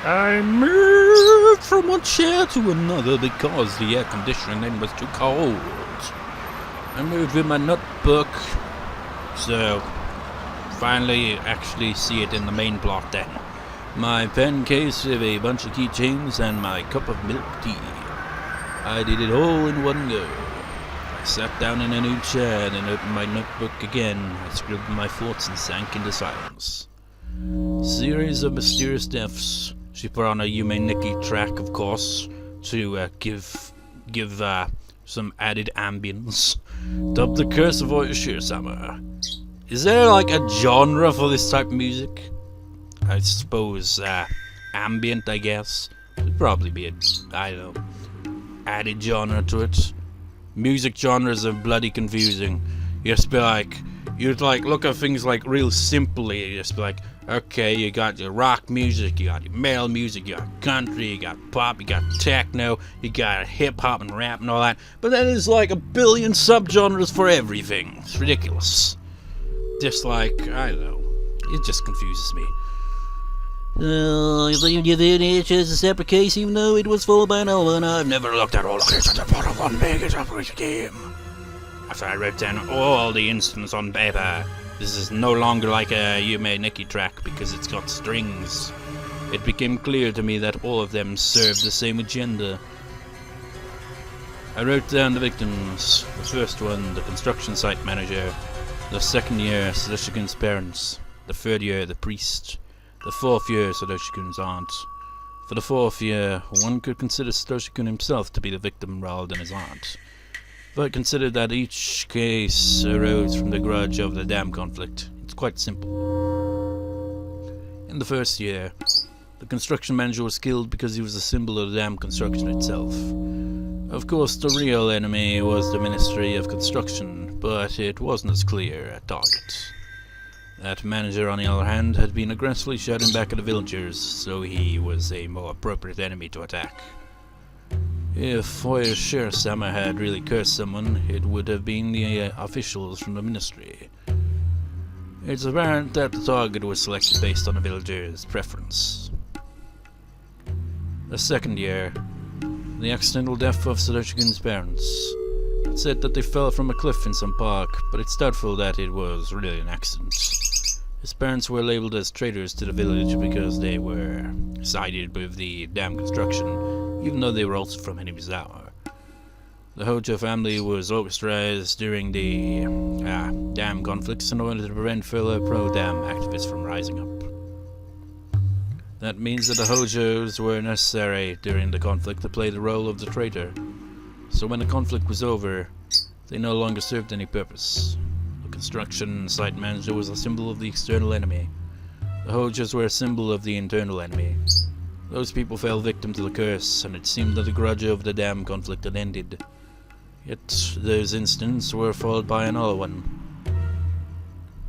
I moved from one chair to another because the air conditioning was too cold. I moved with my notebook, so finally actually see it in the main plot then. My pen case with a bunch of keychains and my cup of milk tea. I did it all in one go. I sat down in a new chair, then opened my notebook again. I scribbled my thoughts and sank into silence. Series of mysterious deaths. She put on a Yume Nikki track, of course, to give some added ambience. Dubbed the Curse of Oyashiro-sama. Is there like a genre for this type of music? I suppose ambient, I guess. It'd probably be added genre to it. Music genres are bloody confusing. You'd look at things like real simply. Just be like, okay, you got your rock music, you got your metal music, you got country, you got pop, you got techno, you got hip hop and rap and all that. But then there's like a billion subgenres for everything. It's ridiculous. Just like, I don't know. It just confuses me. It's just a separate case, even though it was followed by another one. I've never looked at all the cases as part of one big game. After I wrote down all the incidents on paper, this is no longer like a Yume Nikki track because it's got strings. It became clear to me that all of them served the same agenda. I wrote down the victims. The first one, the construction site manager. The second year, Satoshi-kun's parents. The third year, the priest. The fourth year, Satoshi-kun's aunt. For the fourth year, one could consider Satoshi-kun himself to be the victim rather than his aunt. But consider that each case arose from the grudge of the dam conflict. It's quite simple. In the first year, the construction manager was killed because he was a symbol of the dam construction itself. Of course, the real enemy was the Ministry of Construction, but it wasn't as clear a target. That manager, on the other hand, had been aggressively shouting back at the villagers, so he was a more appropriate enemy to attack. If Oyashiro-sama had really cursed someone, it would have been the officials from the ministry. It's apparent that the target was selected based on the villagers' preference. The second year, the accidental death of Satoshi-kun's parents. It said that they fell from a cliff in some park, but it's doubtful that it was really an accident. His parents were labeled as traitors to the village because they were sided with the dam construction, even though they were also from Hinibizawa. The Hojo family was orchestrated during the dam conflicts in order to prevent further pro-dam activists from rising up. That means that the Hojos were necessary during the conflict to play the role of the traitor. So when the conflict was over, they no longer served any purpose. The construction site manager was a symbol of the external enemy. The Hojos were a symbol of the internal enemy. Those people fell victim to the curse, and it seemed that the grudge over the dam conflict had ended. Yet those incidents were followed by another one.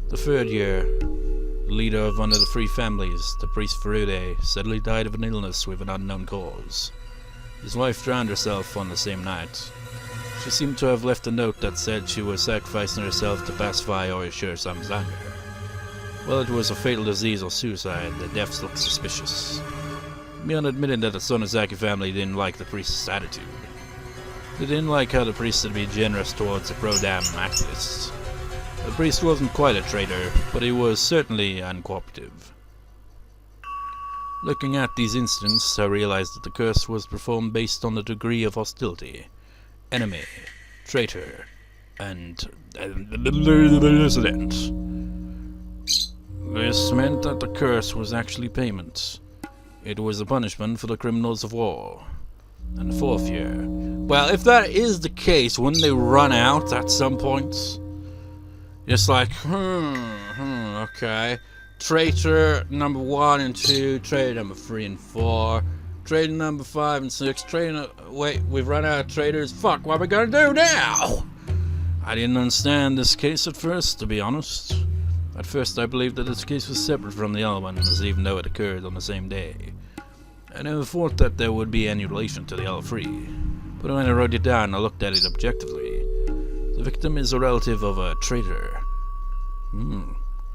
The third year, the leader of one of the three families, the priest Furude, suddenly died of an illness with an unknown cause. His wife drowned herself on the same night. She seemed to have left a note that said she was sacrificing herself to pacify Oyashiro-sama's anger. Well, it was a fatal disease or suicide. The deaths looked suspicious. Beyond admitting that the Sonozaki family didn't like the priest's attitude. They didn't like how the priest had been generous towards the pro-dam activists. The priest wasn't quite a traitor, but he was certainly uncooperative. Looking at these incidents, I realized that the curse was performed based on the degree of hostility. Enemy, traitor, and dissident. This meant that the curse was actually payment. It was a punishment for the criminals of war. And the fourth year. Well, if that is the case, wouldn't they run out at some point? Just like, okay. Traitor number 1 and 2, traitor number 3 and 4, traitor number 5 and 6, wait, we've run out of traitors, fuck, what are we gonna do now? I didn't understand this case at first, to be honest. At first I believed that this case was separate from the other ones, even though it occurred on the same day. I never thought that there would be any relation to the other three, but when I wrote it down I looked at it objectively. The victim is a relative of a traitor.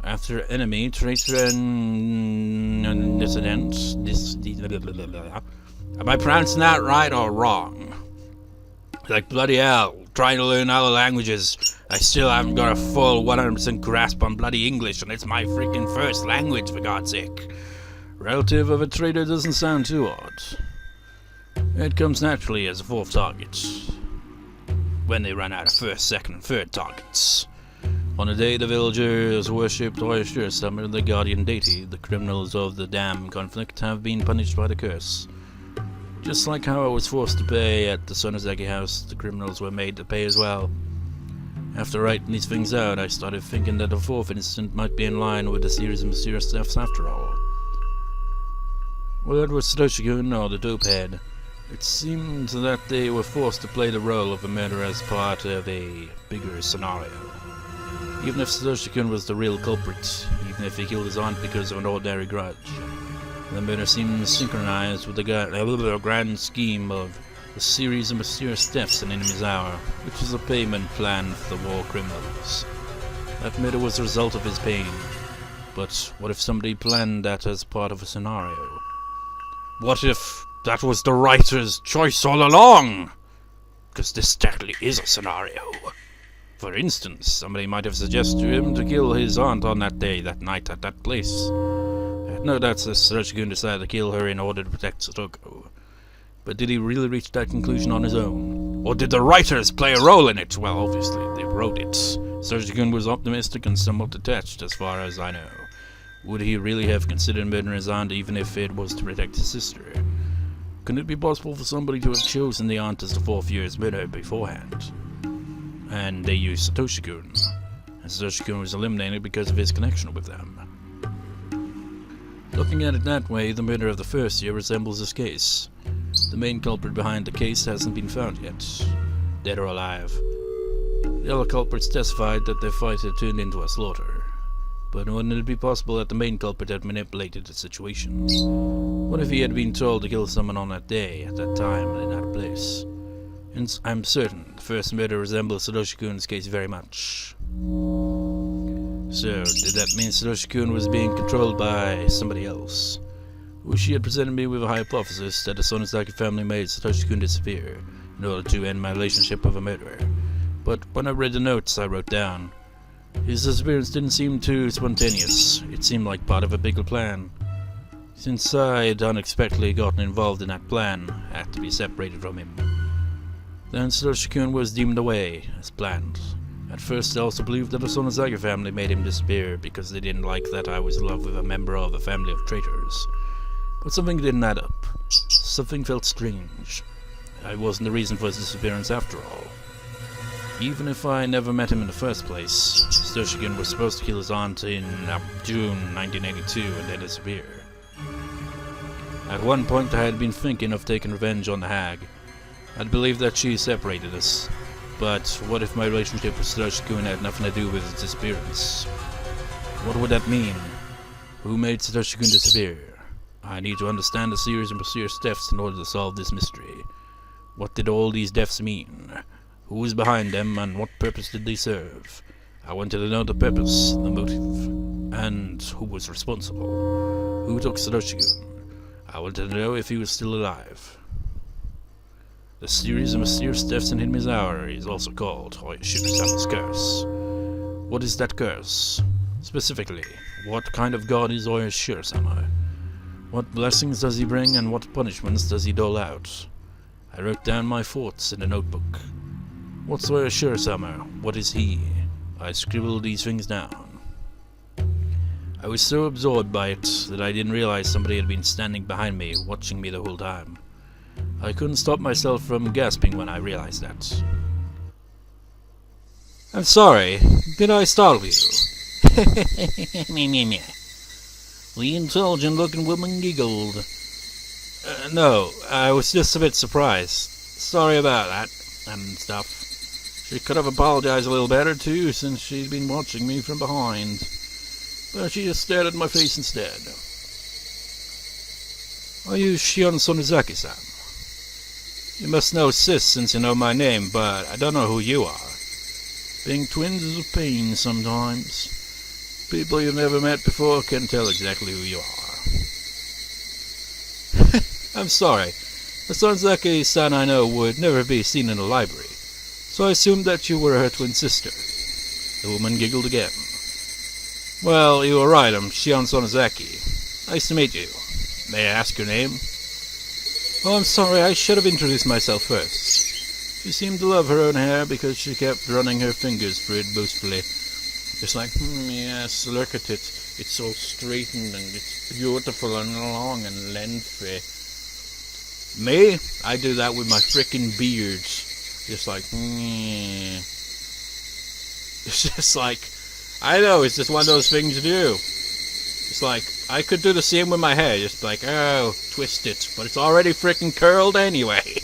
After enemy, traitor, and dissident, Am I pronouncing that right or wrong? Like bloody hell, trying to learn other languages. I still haven't got a full 100% grasp on bloody English, and it's my freaking first language, for God's sake. Relative of a traitor doesn't sound too odd. It comes naturally as a fourth target, when they run out of first, second, and third targets. On the day the villagers worshipped Oyashiro-sama, the guardian deity, the criminals of the dam conflict have been punished by the curse. Just like how I was forced to pay at the Sonozaki house, the criminals were made to pay as well. After writing these things out, I started thinking that the fourth incident might be in line with a series of mysterious deaths after all. Whether it was Satoshi-kun or the dopehead, it seemed that they were forced to play the role of a murderer as part of a bigger scenario. Even if Satoshi-kun was the real culprit, even if he killed his aunt because of an ordinary grudge, the murder seemed synchronized with the grand scheme of a series of mysterious deaths in Enemy's Hour, which is a payment plan for the war criminals. That murder was the result of his pain, but what if somebody planned that as part of a scenario? What if that was the writer's choice all along? Because this technically is a scenario. For instance, somebody might have suggested to him to kill his aunt on that day, that night, at that place. I had no doubts that Satoshi-kun decided to kill her in order to protect Satoko. But did he really reach that conclusion on his own? Or did the writers play a role in it? Well, obviously, they wrote it. Satoshi-kun was optimistic and somewhat detached, as far as I know. Would he really have considered murdering his aunt even if it was to protect his sister? Couldn't it be possible for somebody to have chosen the aunt as the fourth year's murderer beforehand? And they used Satoshi-kun, and Satoshi-kun was eliminated because of his connection with them. Looking at it that way, the murder of the first year resembles this case. The main culprit behind the case hasn't been found yet, dead or alive. The other culprits testified that their fight had turned into a slaughter. But wouldn't it be possible that the main culprit had manipulated the situation? What if he had been told to kill someone on that day, at that time, and in that place? And I'm certain the first murder resembles Satoshi-kun's case very much. So, did that mean Satoshi-kun was being controlled by somebody else? Ushi had presented me with a hypothesis that the Sonozaki family made Satoshi-kun disappear in order to end my relationship with a murderer. But when I read the notes I wrote down, his disappearance didn't seem too spontaneous. It seemed like part of a bigger plan. Since I'd unexpectedly gotten involved in that plan, I had to be separated from him. Then Satoshi-kun was deemed away, as planned. At first I also believed that the Sonozaki family made him disappear because they didn't like that I was in love with a member of a family of traitors. But something didn't add up. Something felt strange. I wasn't the reason for his disappearance after all. Even if I never met him in the first place, Satoshi-kun was supposed to kill his aunt in June 1982 and then disappear. At one point I had been thinking of taking revenge on the hag. I'd believed that she separated us. But what if my relationship with Satoshi-kun had nothing to do with his disappearance? What would that mean? Who made Satoshi-kun disappear? I need to understand the series of mysterious deaths in order to solve this mystery. What did all these deaths mean? Who was behind them, and what purpose did they serve? I wanted to know the purpose, the motive, and who was responsible. Who took Satoshi-kun? I wanted to know if he was still alive. The series of mysterious deaths in Hidimi's Hour is also called Oyashiro-sama's curse. What is that curse? Specifically, what kind of god is Oyashiro-sama? What blessings does he bring, and what punishments does he dole out? I wrote down my thoughts in a notebook. What's Oyashiro-sama? What is he? I scribbled these things down. I was so absorbed by it that I didn't realize somebody had been standing behind me, watching me the whole time. I couldn't stop myself from gasping when I realized that. I'm sorry, did I startle you? The intelligent-looking woman giggled. No, I was just a bit surprised. Sorry about that, and stuff. She could have apologized a little better, too, since she'd been watching me from behind. But she just stared at my face instead. Are you Shion Sonozaki-san? You must know sis since you know my name, but I don't know who you are. Being twins is a pain sometimes. People you've never met before can tell exactly who you are. I'm sorry. The Sonzaki-san I know would never be seen in a library, so I assumed that you were her twin sister. The woman giggled again. Well, you were right, I'm Shion Sonozaki. Nice to meet you. May I ask your name? Oh, I'm sorry, I should have introduced myself first. She seemed to love her own hair because she kept running her fingers through it boastfully. Just like, yes, look at it. It's so straightened and it's beautiful and long and lengthy. Me? I do that with my frickin' beard. Just like, It's just like, I know, it's just one of those things to do. It's like, I could do the same with my hair. Just like, oh, twist it. But it's already frickin' curled anyway.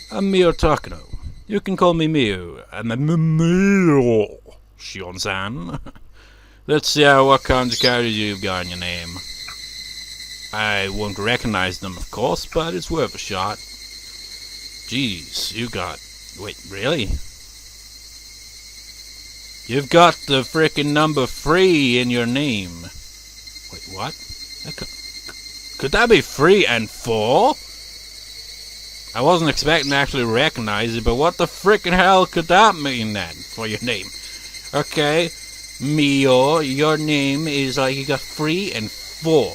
I'm Mio Takano. You can call me Mio. I'm a Mio, Shion-san. Let's see what kinds of characters you've got in your name. I won't recognize them, of course, but it's worth a shot. Jeez, you got... Wait, really? You've got the frickin' number 3 in your name. Wait, what? Could that be 3 and 4? I wasn't expecting to actually recognize it, but what the frickin' hell could that mean then, for your name? Okay, Mio, your name is like you got 3 and 4.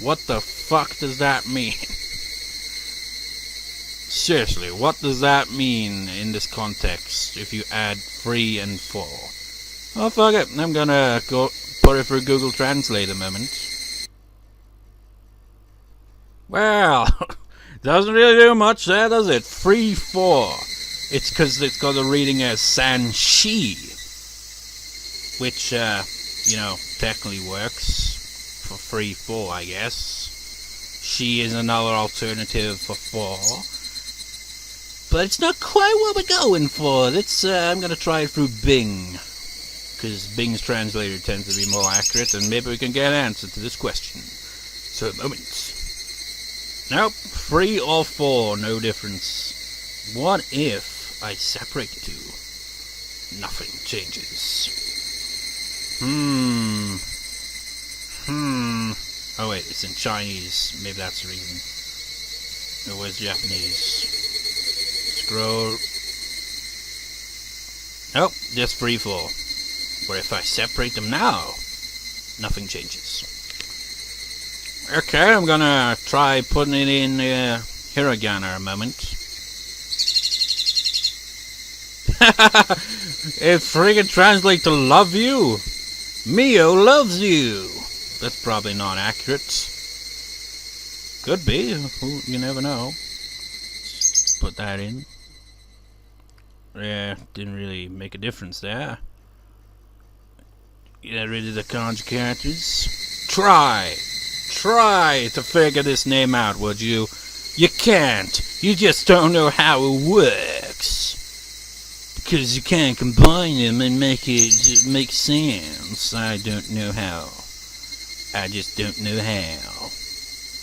What the fuck does that mean? Seriously, what does that mean in this context if you add 3 and 4? Oh, fuck it, I'm gonna go put it through Google Translate a moment. Well... Doesn't really do much there, does it? 3-4. It's because it's got a reading as San-shi. Which, technically works for 3-4, I guess. She is another alternative for 4. But it's not quite what we're going for. I'm going to try it through Bing. Because Bing's translator tends to be more accurate, and maybe we can get an answer to this question. So, a moment. Nope, 3 or 4, no difference. What if I separate the two? Nothing changes. Oh wait, it's in Chinese. Maybe that's the reason. No, where's Japanese? Scroll. Nope, just 3-4. Where if I separate them now, nothing changes. Okay, I'm gonna try putting it in hiragana a moment. It friggin' translates to love you. Mio loves you. That's probably not accurate. Could be. You never know. Put that in. Yeah, didn't really make a difference there. Get rid of the kanji characters. Try to figure this name out, would you? You can't. You just don't know how it works. Because you can't combine them and make sense. I don't know how. I just don't know how.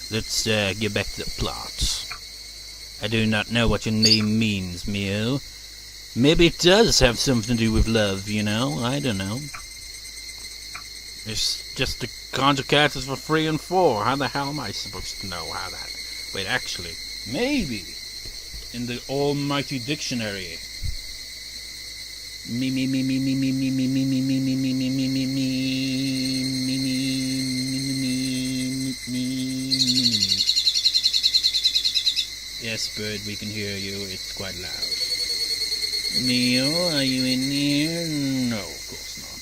Let's get back to the plot. I do not know what your name means, Mio. Maybe it does have something to do with love, you know? I don't know. It's just the kanji characters for 3 and 4. How the hell am I supposed to know how that... Wait, actually, maybe in the almighty dictionary. Yes, bird, we can hear you. It's quite loud. Mio, are you in here? No, of course not.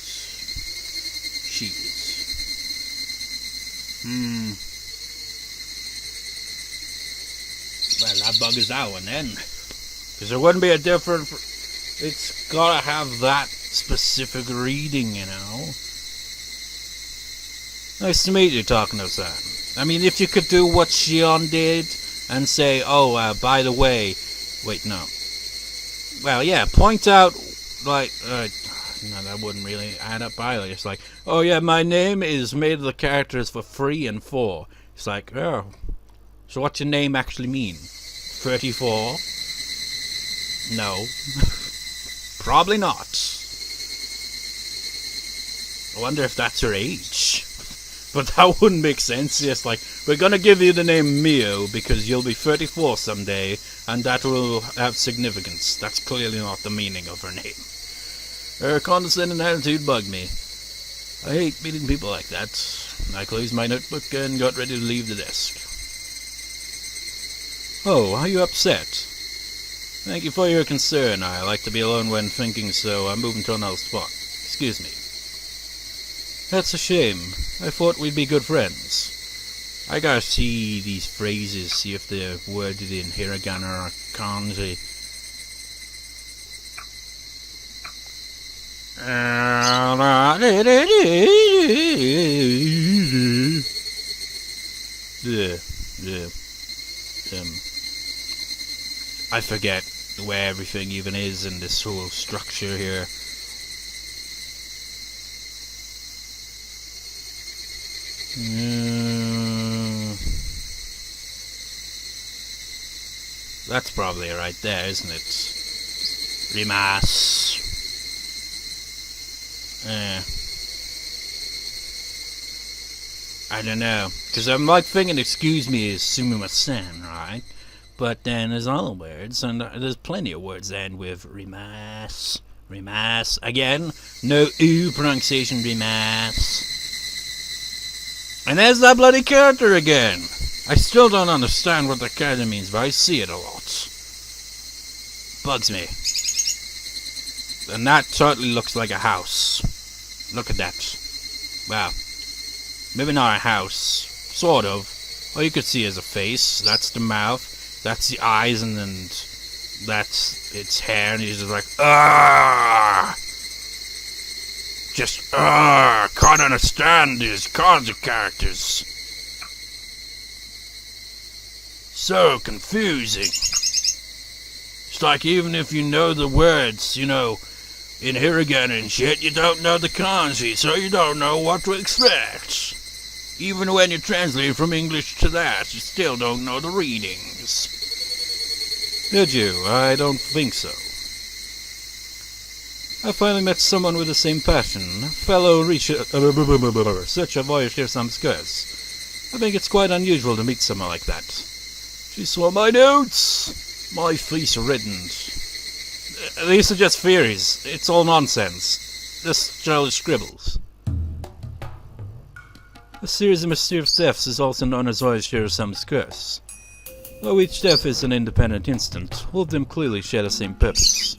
She is. Well, that buggers that one then. Because there wouldn't be a different... It's gotta have that specific reading, you know. Nice to meet you, Takano-san. I mean, if you could do what Shion did and say, oh, by the way... Wait, no. Well, yeah, point out, like... no, that wouldn't really add up either. It's like, oh yeah, my name is made of the characters for 3 and 4. It's like, oh, so what's your name actually mean? 34? No. Probably not. I wonder if that's her age. But that wouldn't make sense. Just like, we're gonna give you the name Mio because you'll be 34 someday, and that will have significance. That's clearly not the meaning of her name. Her condescending attitude bugged me. I hate meeting people like that. I closed my notebook and got ready to leave the desk. Oh, are you upset? Thank you for your concern. I like to be alone when thinking, so I'm moving to another spot. Excuse me. That's a shame. I thought we'd be good friends. I gotta see these phrases, see if they're worded in hiragana or kanji. I forget where everything even is in this whole structure here. That's probably right there, isn't it? Rimas. I don't know, because I'm like thinking excuse me is sumimasen, right? But then there's other words, and there's plenty of words that end with rimas. Rimas. Again, no U pronunciation, rimas. And there's that bloody character again. I still don't understand what the character means, but I see it a lot. Bugs me. And that totally looks like a house. Look at that. Wow. Maybe not a house. Sort of. All you could see is a face. That's the mouth. That's the eyes, and then that's its hair, and he's just like, ah! Just, can't understand these kinds of characters. So confusing. It's like even if you know the words, you know, in hiragana and shit, you don't know the kanji, so you don't know what to expect. Even when you translate from English to that, you still don't know the readings. Did you? I don't think so. I finally met someone with the same passion, fellow researcher of Oyashiro-sama's curse. I think it's quite unusual to meet someone like that. She saw my notes! My face reddened. These are just theories. It's all nonsense. Just childish scribbles. A series of mysterious deaths is also known as Oyashiro-sama's curse. Though each death is an independent instant, all of them clearly share the same purpose.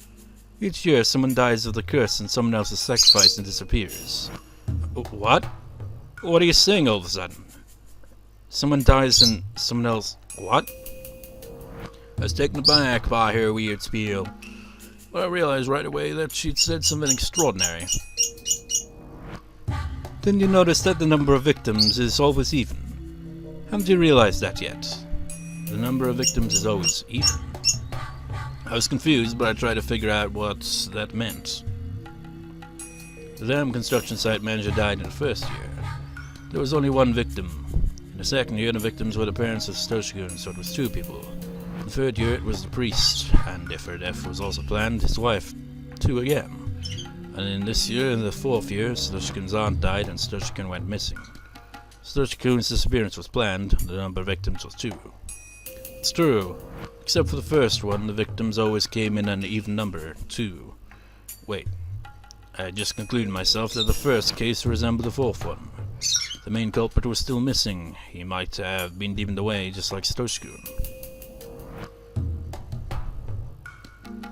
Each year, someone dies of the curse and someone else is sacrificed and disappears. What? What are you saying all of a sudden? Someone dies and someone else... What? I was taken aback by her weird spiel, but I realized right away that she'd said something extraordinary. Didn't you notice that the number of victims is always even? Haven't you realized that yet? The number of victims is always even. I was confused, but I tried to figure out what that meant. The dam construction site manager died in the first year. There was only one victim. In the second year, the victims were the parents of Satoshi, so it was 2 people. In the third year, it was the priest, and if her death was also planned, his wife, 2 again. And in this year, in the 4th year, Satoshi-kun's aunt died and Satoshi-kun went missing. Satoshi-kun's disappearance was planned, the number of victims was 2. It's true. Except for the first one, the victims always came in an even number, 2. Wait. I just concluded myself that the first case resembled the 4th one. The main culprit was still missing. He might have been deemed away, just like Satoshi-kun.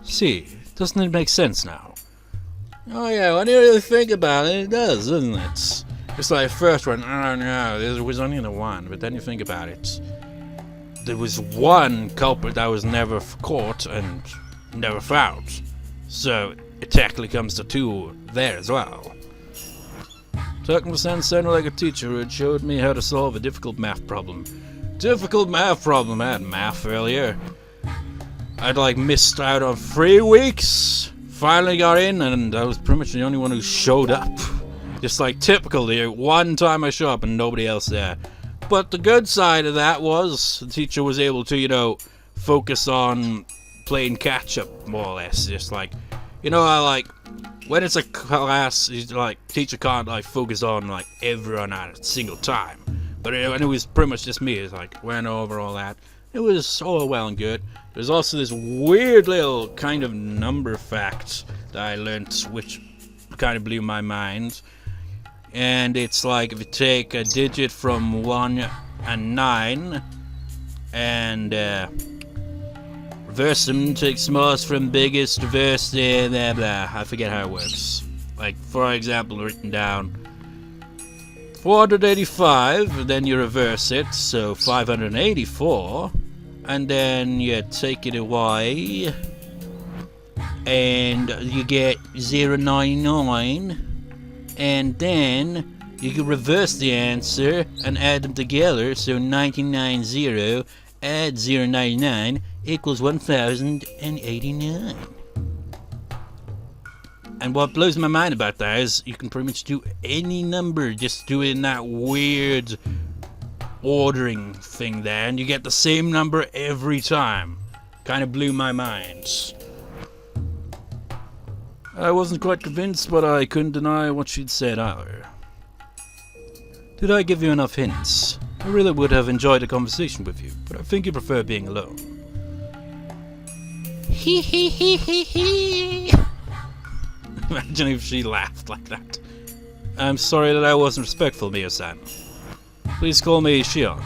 See, doesn't it make sense now? Oh yeah, when you really think about it, it does, doesn't it? It's like the first one, oh no, there was only the one, but then you think about it. There was one culprit that was never caught and never found. So, it technically comes to 2 there as well. Takano-san sounded like a teacher who had showed me how to solve a difficult math problem. Difficult math problem? I had math earlier. I'd like missed out on 3 weeks. Finally got in, and I was pretty much the only one who showed up. Just like typical here, one time I show up and nobody else there. But the good side of that was the teacher was able to, you know, focus on playing catch up more or less. Just like, you know, I like when it's a class, like, teacher can't, like, focus on, like, everyone at a single time. But when it was pretty much just me, it's like, went over all that. It was all well and good. There's also this weird little kind of number fact that I learned, which kind of blew my mind. And it's like, if you take a digit from 1 and 9, and, reverse them, take smallest from biggest, reverse blah blah blah. I forget how it works. Like, for example, written down 485, then you reverse it, so 584, and then you take it away, and you get 099, and then you can reverse the answer and add them together, so 990 add 099 equals 1089. And what blows my mind about that is you can pretty much do any number, just do it in that weird ordering thing there, and you get the same number every time. Kind of blew my mind. I wasn't quite convinced, but I couldn't deny what she'd said either. Did I give you enough hints? I really would have enjoyed a conversation with you, but I think you prefer being alone. Hee hee hee hee hee. Imagine if she laughed like that. I'm sorry that I wasn't respectful, Mio-san. Please call me Shion.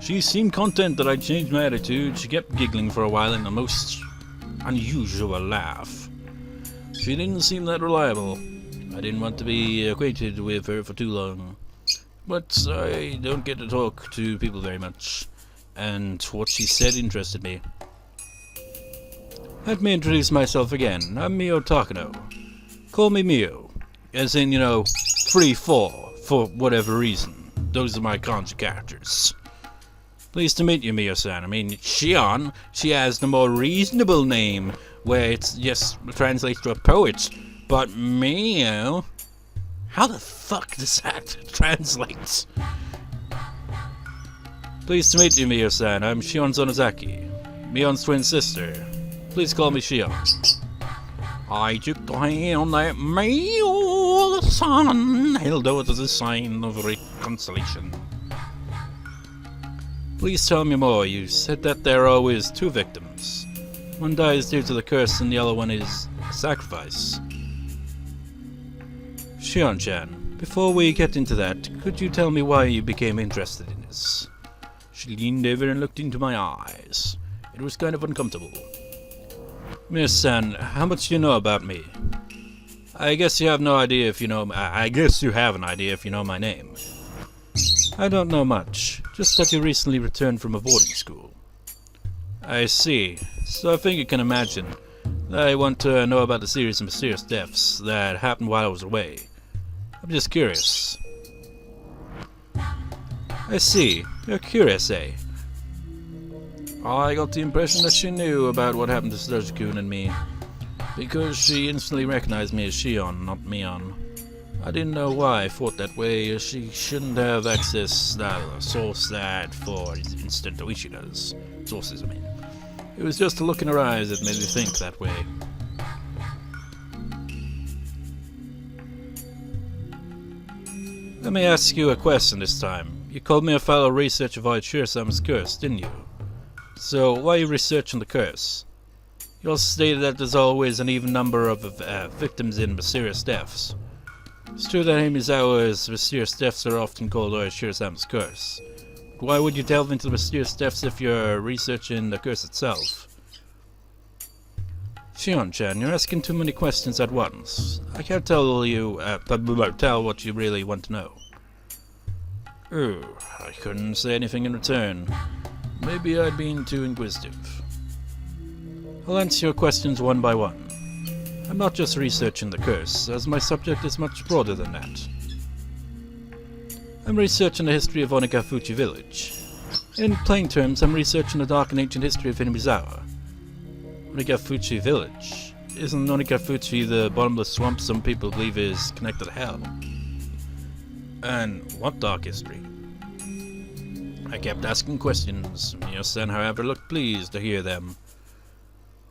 She seemed content that I changed my attitude. She kept giggling for a while in the most unusual laugh. She didn't seem that reliable. I didn't want to be acquainted with her for too long. But I don't get to talk to people very much, and what she said interested me. Let me introduce myself again. I'm Mio Takano. Call me Mio. As in, you know, 3-4, for whatever reason. Those are my kanji characters. Pleased to meet you, Mio-san. I mean, Shion, she has the more reasonable name, where it's just translates to a poet. But Mio... how the fuck does that translate? Pleased to meet you, Mio-san. I'm Shion Zonozaki, Mion's twin sister. Please call me Shion. I took the hand that Mio-san held out as a sign of reconciliation. Please tell me more. You said that there are always two victims. One dies due to the curse and the other one is a sacrifice. Shion-chan, before we get into that, could you tell me why you became interested in this? She leaned over and looked into my eyes. It was kind of uncomfortable. Miss-san, how much do you know about me? I guess you have no idea if you know... I guess you have an idea if you know my name. I don't know much, just that you recently returned from a boarding school. I see. So I think you can imagine that I want to know about the series of mysterious deaths that happened while I was away. I'm just curious. I see. You're curious, eh? I got the impression that she knew about what happened to Satoshi-kun and me, because she instantly recognized me as Shion, not Mion. I didn't know why I thought that way. She shouldn't have access that source that for instant Oishi does. Sources, I mean. It was just the look in her eyes that made me think that way. Let me ask you a question this time. You called me a fellow researcher of Oyashiro-sama's curse, didn't you? So, why are you researching the curse? You also stated that there's always an even number of victims in mysterious deaths. It's true that Himizawa's mysterious deaths are often called Oyashiro-sama's curse. But why would you delve into the mysterious deaths if you're researching the curse itself? Shion-chan, you're asking too many questions at once. I can't tell you, tell what you really want to know. Oh, I couldn't say anything in return. Maybe I'd been too inquisitive. I'll answer your questions one by one. I'm not just researching the curse, as my subject is much broader than that. I'm researching the history of Onikafuchi village. In plain terms, I'm researching the dark and ancient history of Hinamizawa. Onikafuchi village? Isn't Onikafuchi the bottomless swamp some people believe is connected to hell? And what dark history? I kept asking questions. Mio-san, however, looked pleased to hear them.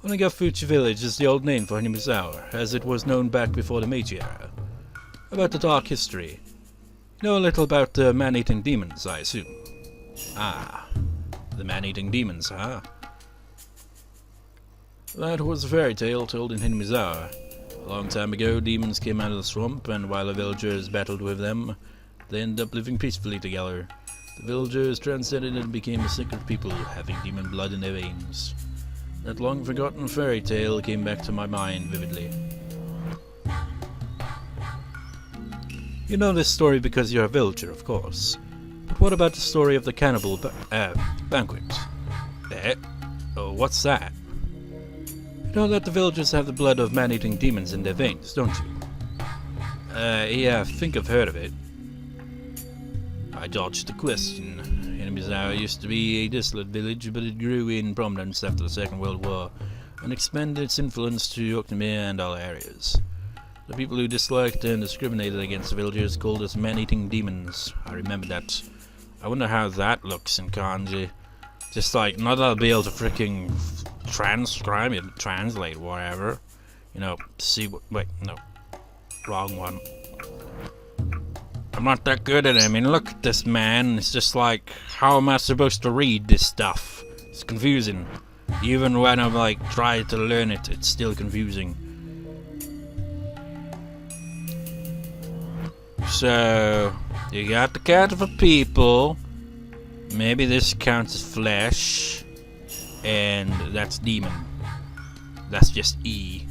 Onagafuchi village is the old name for Hinamizawa, as it was known back before the Meiji era. About the dark history. You know a little about the man-eating demons, I assume. Ah, the man-eating demons, huh? That was a fairy tale told in Hinamizawa. A long time ago, demons came out of the swamp, and while the villagers battled with them, they ended up living peacefully together. The villagers transcended and became a sacred people, having demon blood in their veins. That long-forgotten fairy tale came back to my mind vividly. You know this story because you're a villager, of course. But what about the story of the cannibal banquet? Oh, what's that? You know that the villagers have the blood of man-eating demons in their veins, don't you? Yeah, I think I've heard of it. I dodged the question. Hinamizawa used to be a desolate village, but it grew in prominence after the Second World War, and expanded its influence to Okinawa and other areas. The people who disliked and discriminated against the villagers called us man-eating demons. I remember that. I wonder how that looks in kanji. Just like, not that I'll be able to freaking transcribe it, translate, whatever. You know, see what, wait, no. Wrong one. I'm not that good at it. I mean, look at this man. It's just like, how am I supposed to read this stuff? It's confusing. Even when I'm like, trying to learn it, it's still confusing. So, you got the cat for people. Maybe this counts as flesh. And that's demon. That's just E.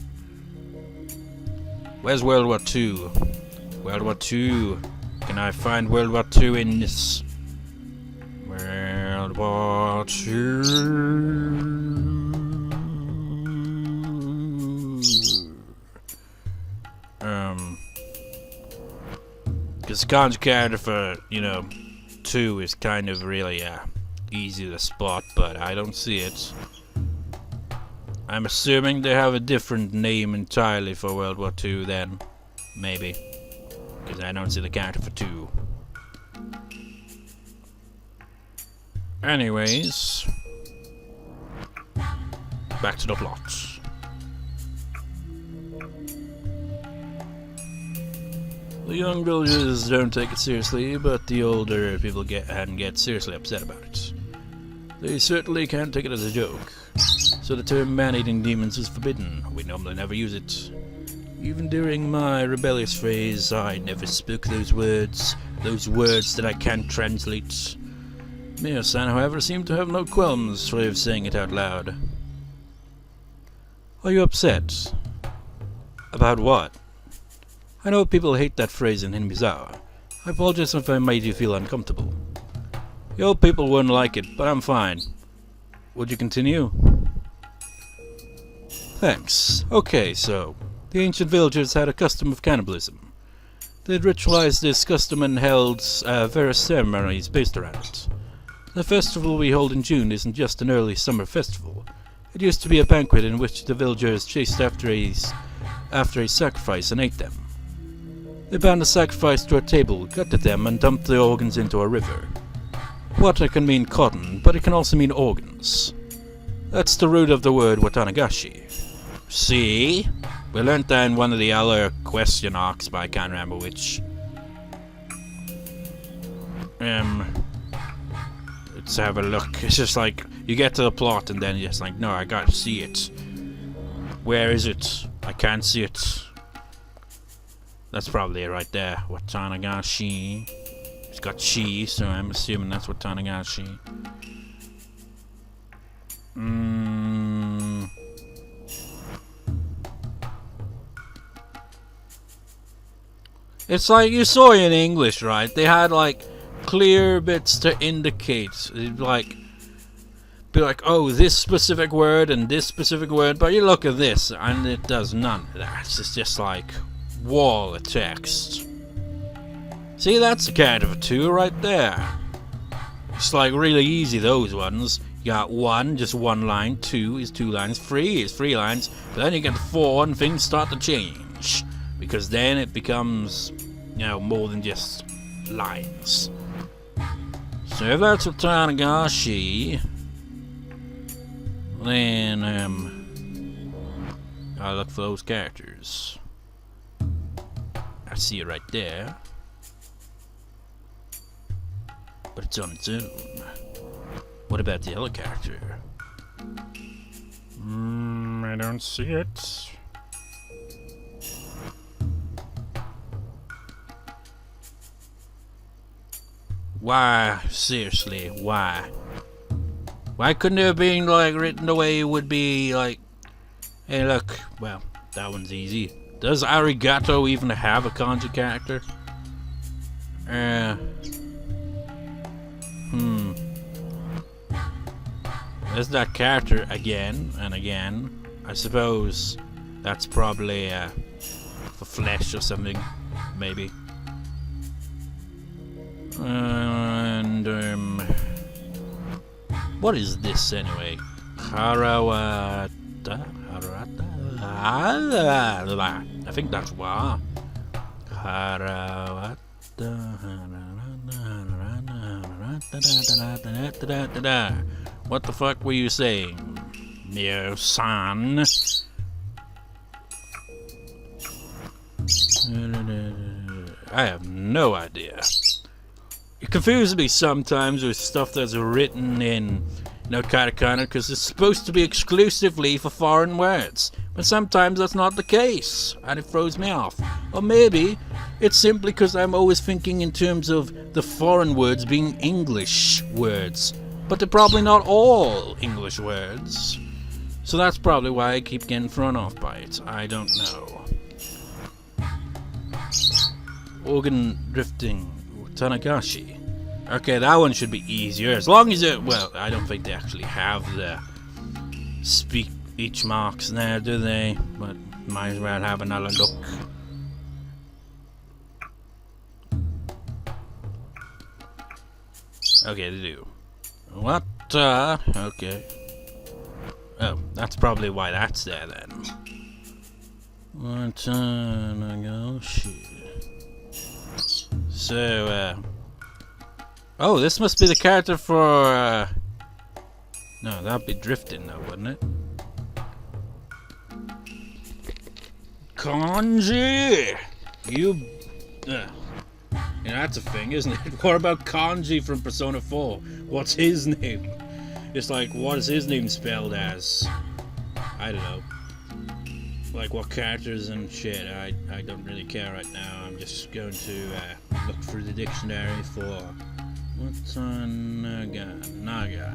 Where's World War II? World War II. Can I find World War II in this? World War II. Because kanji character for, you know, 2 is kind of really easy to spot, but I don't see it. I'm assuming they have a different name entirely for World War II then. Maybe. Because I don't see the character for 2. Anyways. Back to the plot. The young villagers don't take it seriously, but the older people get seriously upset about it. They certainly can't take it as a joke. So the term man-eating demons is forbidden. We normally never use it. Even during my rebellious phase, I never spoke those words that I can't translate. Mio-san, however, seemed to have no qualms with saying it out loud. Are you upset? About what? I know people hate that phrase in Hinamizawa. I apologize if I made you feel uncomfortable. The old people wouldn't like it, but I'm fine. Would you continue? Thanks. Okay, so, the ancient villagers had a custom of cannibalism. They'd ritualized this custom and held various ceremonies based around it. The festival we hold in June isn't just an early summer festival. It used to be a banquet in which the villagers chased after a sacrifice and ate them. They bound the sacrifice to a table, gutted them, and dumped the organs into a river. Water can mean cotton, but it can also mean organs. That's the root of the word watanagashi. See? We learned that in one of the other question arcs, but I can't remember which. Let's have a look. It's just like, you get to the plot and then you're just like, no, I gotta see it. Where is it? I can't see it. That's probably it right there. Watanagashi. It's got chi, so I'm assuming that's Watanagashi. It's like you saw in English, right? They had like clear bits to indicate. It'd be like, oh, this specific word and this specific word, but you look at this and it does none of that. It's just like wall of text. See, that's the character for 2 right there. It's like really easy, those ones. You got 1, just 1 line, 2 is 2 lines, 3 is 3 lines, but then you get 4 and things start to change. Because then it becomes, you know, more than just lines. So if that's Watanagashi, then, I'll look for those characters. I see it right there. But it's on its own. What about the other character? I don't see it. Why? Seriously, why? Why couldn't it have been, like, written the way it would be, like... Hey, look. Well, that one's easy. Does Arigato even have a kanji character? There's that character again and again. I suppose that's probably for flesh or something, maybe. And what is this anyway? Harata. I think that's wa. Harata. What the fuck were you saying, Mio-san? I have no idea. It confuses me sometimes with stuff that's written in katakana because it's supposed to be exclusively for foreign words, but sometimes that's not the case, and it throws me off. Or maybe it's simply because I'm always thinking in terms of the foreign words being English words. But they're probably not all English words. So that's probably why I keep getting thrown off by it. I don't know. Organ drifting. Tanagashi. Okay, that one should be easier. As long as it... Well, I don't think they actually have the speech marks there, do they? But might as well have another look. Okay, they do. What? Okay. Oh, that's probably why that's there then. What? So, oh, this must be the character for, no, that'd be drifting though, wouldn't it? Kanji! You know, that's a thing, isn't it? What about Kanji from Persona 4? What's his name? It's like, what is his name spelled as? I don't know. Like, what characters and shit. I don't really care right now. I'm just going to look through the dictionary for... What's on Naga?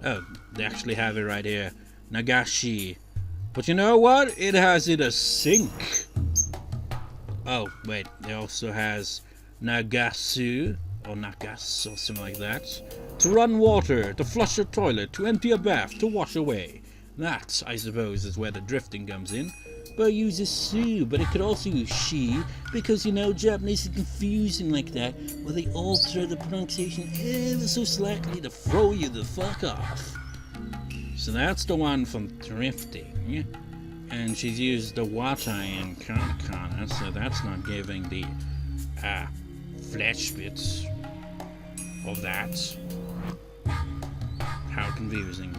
Oh, they actually have it right here. Nagashi. But you know what? It has it a sink. Oh, wait. It also has Nagasu. Or Nagas or something like that. To run water. To flush a toilet. To empty a bath. To wash away. That, I suppose, is where the drifting comes in. But it uses su, but it could also use she, because, you know, Japanese is confusing like that, where they alter the pronunciation ever so slightly to throw you the fuck off. So that's the one from drifting, and she's used the watai in katakana, so that's not giving the flesh bits of that. How confusing.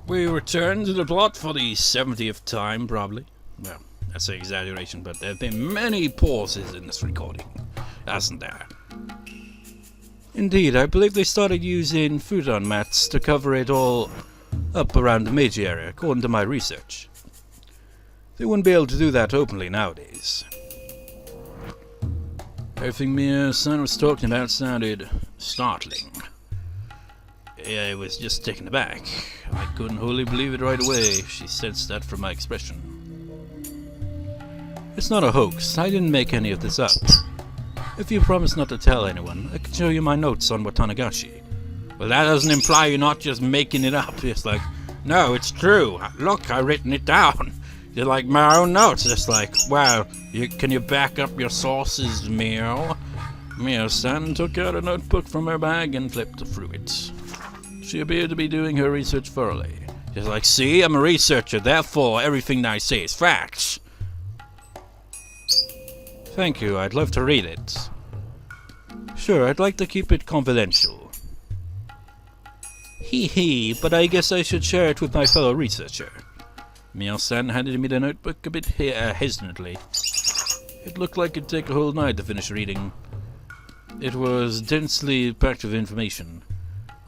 We return to the plot for the 70th time, probably. Well, that's an exaggeration, but there have been many pauses in this recording, hasn't there? Indeed, I believe they started using futon mats to cover it all up around the Meiji area, according to my research. They wouldn't be able to do that openly nowadays. Everything Mio-san was talking about sounded startling. I was just taken aback. I couldn't wholly believe it right away. She sensed that from my expression. It's not a hoax. I didn't make any of this up. If you promise not to tell anyone, I can show you my notes on Watanagashi. Well, that doesn't imply you're not just making it up. It's like, no, it's true. Look, I've written it down. You're like my own notes, just like, wow, can you back up your sources, Mio? Mio-san took out a notebook from her bag and flipped through it. She appeared to be doing her research thoroughly. She's like, see, I'm a researcher, therefore everything I say is facts. Thank you, I'd love to read it. Sure, I'd like to keep it confidential. Hee, but I guess I should share it with my fellow researcher. Mio-san handed me the notebook a bit hesitantly. It looked like it'd take a whole night to finish reading. It was densely packed with information.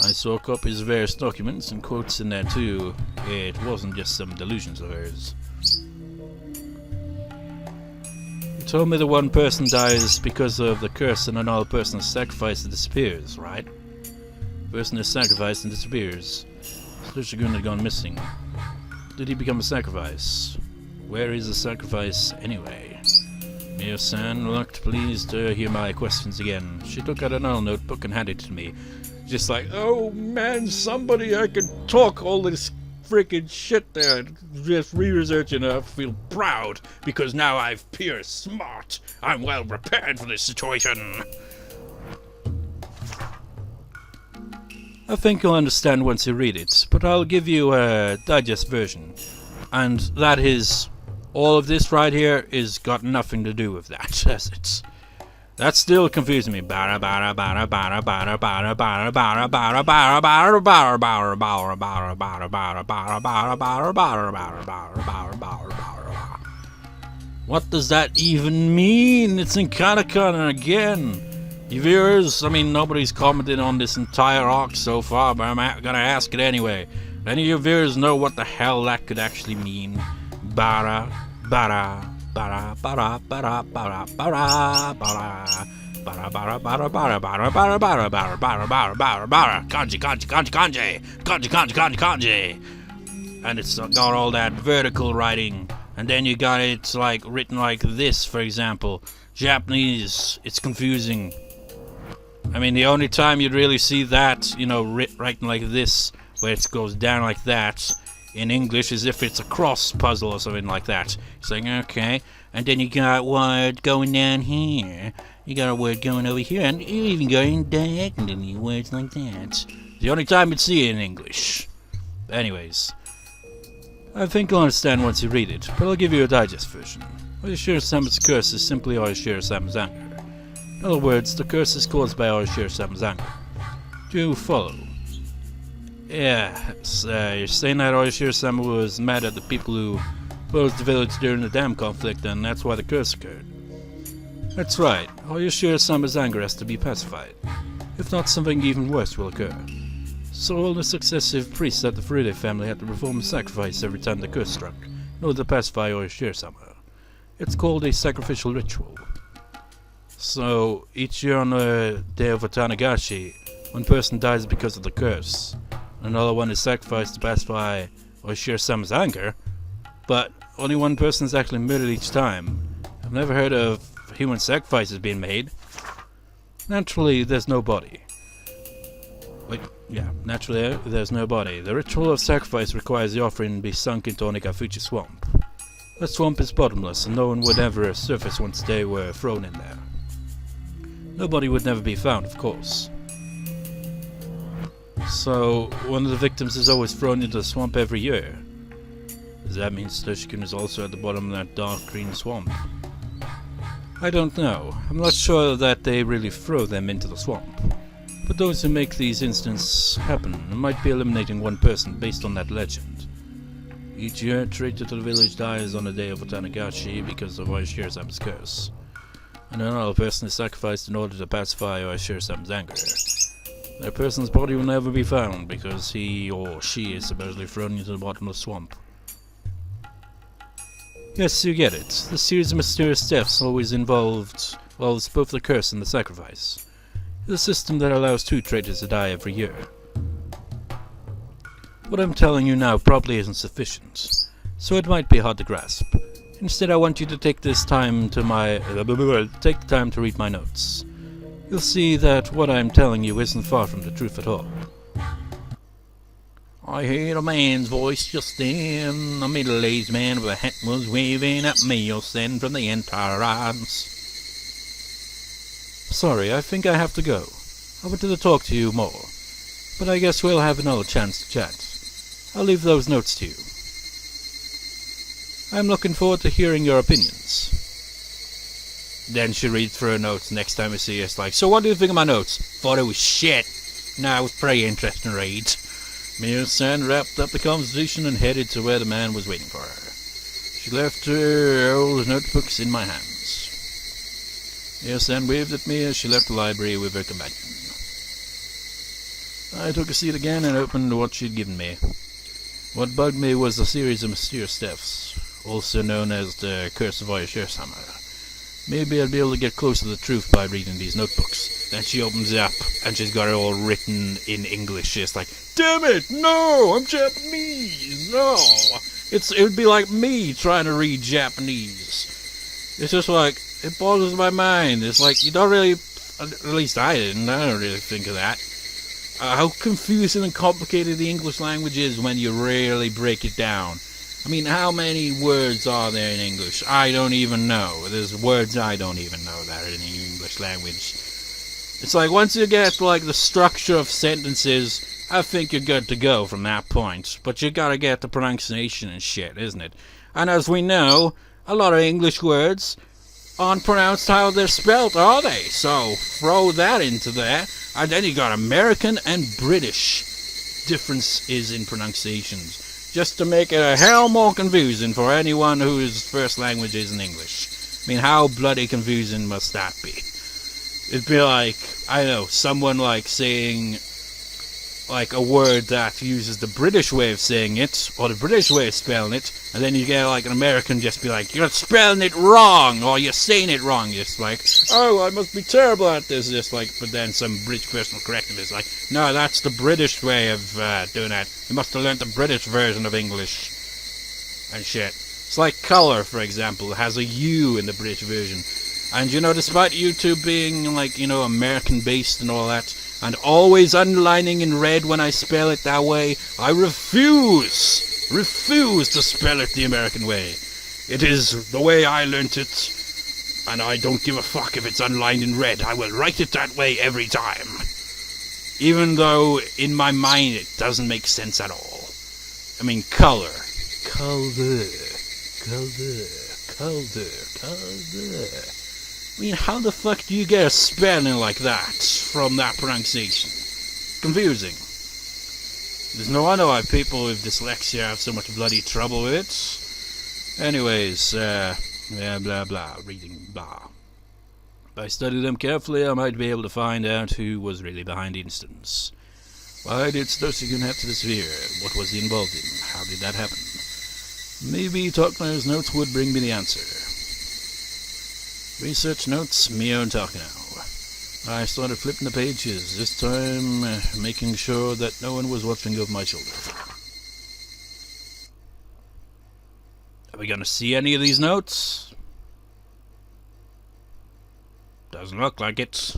I saw copies of various documents and quotes in there too. It wasn't just some delusions of hers. You told me the one person dies because of the curse and another person is sacrificed and disappears, right? The person is sacrificed and disappears. Satoshi had gone missing. Did he become a sacrifice? Where is the sacrifice anyway? Mio-san looked pleased to hear my questions again. She took out another notebook and handed it to me. Just like, oh man, somebody I can talk all this freaking shit there. Just re-researching it, I feel proud because now I've pure smart. I'm well prepared for this situation. I think you'll understand once you read it, but I'll give you a digest version. And that is, all of this right here is got nothing to do with that, has it? That's still confusing me. What does that even mean? It's in katakana again. You viewers, I mean, nobody's commented on this entire arc so far, but I'm gonna ask it anyway. Any of you viewers know what the hell that could actually mean? Bara, bara, bara, bara, bara, bara, bara, bara. Bara bara bara bara bara bara bara bara bara bara bara bara kanji kanji kanji kanji kanji kanji kanji kanji, and it's got all that vertical writing, and then you got it like written like this, for example. Japanese, it's confusing. I mean, the only time you'd really see that, you know, writing like this, where it goes down like that, in English, is if it's a cross puzzle or something like that. It's like, okay, and then you got word going down here. You got a word going over here, and you even going diagonally, words like that. The only time you'd see it in English. Anyways, I think you'll understand once you read it, but I'll give you a digest version. Oyashiro-sama's curse is simply Oyashiro-sama's anger. In other words, the curse is caused by Oyashiro-sama's anger. Do you follow? Yeah, you're saying that Oyashiro-sama was mad at the people who opposed the village during the dam conflict, and that's why the curse occurred. That's right, Oyashiro-sama's anger has to be pacified. If not, something even worse will occur. So all the successive priests at the Furide family had to perform a sacrifice every time the curse struck, in order to pacify Oyashiro-sama. It's called a sacrificial ritual. So, each year on the day of Otanagashi, one person dies because of the curse. Another one is sacrificed to pacify Oyashiro-sama's anger, but only one person is actually murdered each time. I've never heard of human sacrifices being made. Naturally, there's no body. Naturally, there's no body. The ritual of sacrifice requires the offering be sunk into Onikafuchi swamp. The swamp is bottomless, and no one would ever surface once they were thrown in there. No body would never be found, of course. So, one of the victims is always thrown into the swamp every year. Does that mean Satoshi is also at the bottom of that dark green swamp? I don't know. I'm not sure that they really throw them into the swamp. But those who make these incidents happen might be eliminating one person based on that legend. Each year, a traitor to the village dies on the day of Otanagashi because of Oyashiro-sama's curse. And another person is sacrificed in order to pacify Oyashiro-sama's anger. That person's body will never be found because he or she is supposedly thrown into the bottom of the swamp. Yes, you get it. The series of mysterious deaths always involves both the curse and the sacrifice. It's a system that allows two traitors to die every year. What I'm telling you now probably isn't sufficient, so it might be hard to grasp. Instead, I want you to take the time to read my notes. You'll see that what I'm telling you isn't far from the truth at all. I heard a man's voice just then. A middle-aged man with a hat was waving at me, or send from the entrance. Sorry, I think I have to go. I wanted to talk to you more, but I guess we'll have another chance to chat. I'll leave those notes to you. I'm looking forward to hearing your opinions. Then she reads through her notes next time I see her. It's like, so what do you think of my notes? Thought it was shit. No, it was pretty interesting to read. Mio-san wrapped up the conversation and headed to where the man was waiting for her. She left her old notebooks in my hands. Mio-san waved at me as she left the library with her companion. I took a seat again and opened what she'd given me. What bugged me was a series of mysterious deaths, also known as the Curse of Oyashiro-sama. Maybe I'd be able to get close to the truth by reading these notebooks. Then she opens it up, and she's got it all written in English. She's like, damn it, no, I'm Japanese, no. It would be like me trying to read Japanese. It's just like, it boggles my mind. It's like, you don't really, at least I don't really think of that. How confusing and complicated the English language is when you really break it down. I mean, how many words are there in English? I don't even know. There's words I don't even know that are in the English language. It's like, once you get, like, the structure of sentences, I think you're good to go from that point. But you gotta get the pronunciation and shit, isn't it? And as we know, a lot of English words aren't pronounced how they're spelt, are they? So, throw that into there. And then you got American and British differences in pronunciations. Just to make it a hell more confusing for anyone whose first language isn't English. I mean, how bloody confusing must that be? It'd be like, I don't know, someone like saying, like, a word that uses the British way of saying it, or the British way of spelling it, and then you get, like, an American just be like, you're spelling it wrong, or you're saying it wrong, just like, oh, I must be terrible at this, just like, but then some British person will correct it, it's like, no, that's the British way of doing that, you must have learnt the British version of English, and shit. It's like colour, for example, it has a U in the British version, and, you know, despite YouTube being, like, you know, American-based and all that, and always underlining in red when I spell it that way, I refuse to spell it the American way. It is the way I learnt it, and I don't give a fuck if it's underlined in red. I will write it that way every time. Even though, in my mind, it doesn't make sense at all. I mean, colour. Colour. I mean, how the fuck do you get a spelling like that from that pronunciation? Confusing. There's no wonder why people with dyslexia have so much bloody trouble with it. Anyways, yeah, blah blah, reading blah. If I study them carefully, I might be able to find out who was really behind the instance. Why did Satoshi have to disappear? What was he involved in? How did that happen? Maybe Takano's notes would bring me the answer. Research notes, Shion and Takano. I started flipping the pages, this time making sure that no one was watching over my shoulder. Are we gonna see any of these notes? Doesn't look like it.